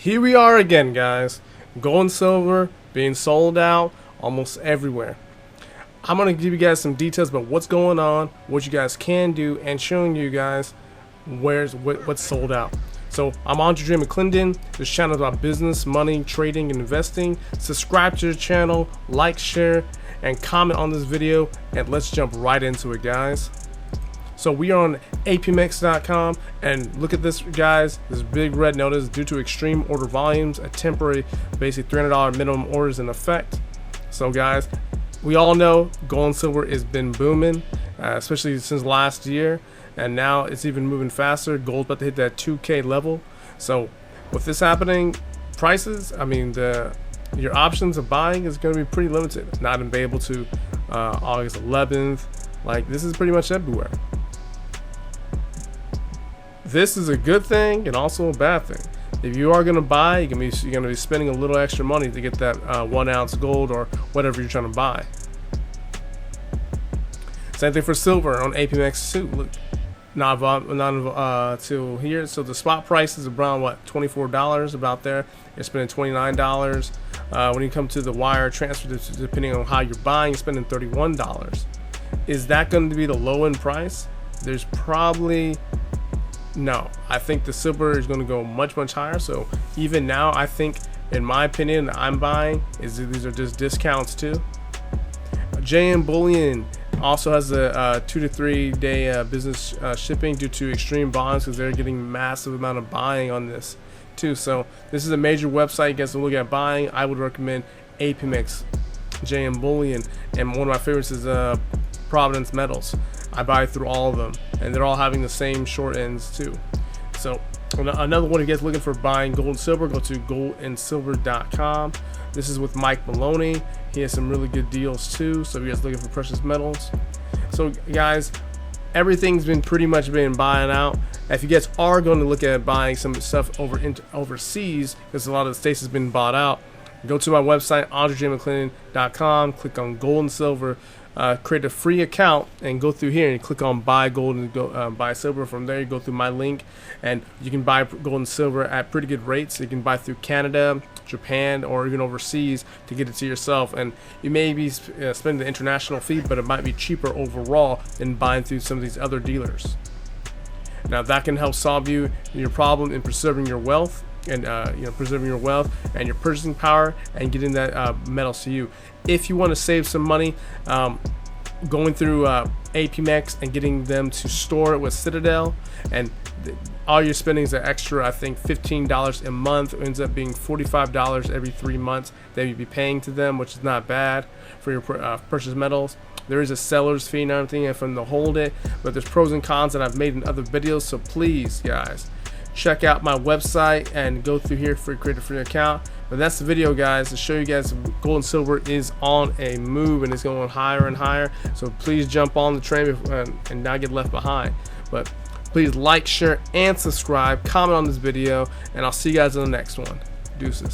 here we are again, guys. Gold and silver being sold out almost everywhere. I'm going to give you guys some details about what's going on, what you guys can do, and showing you guys what's sold out. So I'm AndreJMcClendon. This channel is about business, money, trading, and investing. Subscribe to the channel, like, share, and comment on this video, and let's jump right into it, guys. So we are on APMX.com, and look at this, guys. This big red notice: due to extreme order volumes, a temporary, basically $300 minimum orders in effect. So guys, we all know gold and silver has been booming, especially since last year, and now it's even moving faster. Gold's about to hit that 2K level. So with this happening, prices, I mean, your options of buying is going to be pretty limited. Not going to be able to August 11th. Like, this is pretty much everywhere. This is a good thing and also a bad thing. If you are going to buy, you're going to be spending a little extra money to get that 1 ounce gold or whatever you're trying to buy. Same thing for silver on APMX too. Look, not till here. So the spot price is around what, $24 about there. You're spending $29. When you come to the wire transfer, depending on how you're buying, you're spending $31. Is that going to be the low end price? There's probably no. I think the silver is going to go much higher. So even now, I think, in my opinion, I'm buying these are just discounts too. JM Bullion also has a 2 to 3 day business shipping due to extreme volumes, because they're getting massive amount of buying on this too. So this is a major website you guys can look at buying. I would recommend APMX, JM Bullion, and one of my favorites is Providence Metals. I buy through all of them, and they're all having the same short ends too. So another one, if you guys looking for buying gold and silver, go to goldandsilver.com. This is with Mike Maloney. He has some really good deals too. So if you guys looking for precious metals, so guys, everything's been pretty much been buying out. If you guys are going to look at buying some stuff overseas, because a lot of the states has been bought out, go to my website AndreJMcClendon.com, click on gold and silver, create a free account, and go through here and click on buy gold and go buy silver. From there, you go through my link, and you can buy gold and silver at pretty good rates. You can buy through Canada, Japan, or even overseas to get it to yourself. And you may be spending the international fee, but it might be cheaper overall than buying through some of these other dealers. Now that can help solve your problem in preserving your wealth, and preserving your wealth and your purchasing power, and getting that metals to you. If you want to save some money, going through APMX and getting them to store it with Citadel, and all your spending is an extra, I think, $15 a month. It ends up being $45 every 3 months that you'd be paying to them, which is not bad for your precious metals. There is a seller's fee and everything for them to hold it, but there's pros and cons that I've made in other videos. So please, guys, check out my website and go through here for create a free account. But that's the video, guys, to show you guys gold and silver is on a move, and it's going higher and higher. So please jump on the train and not get left behind. But please like, share, and subscribe. Comment on this video, and I'll see you guys in the next one. Deuces.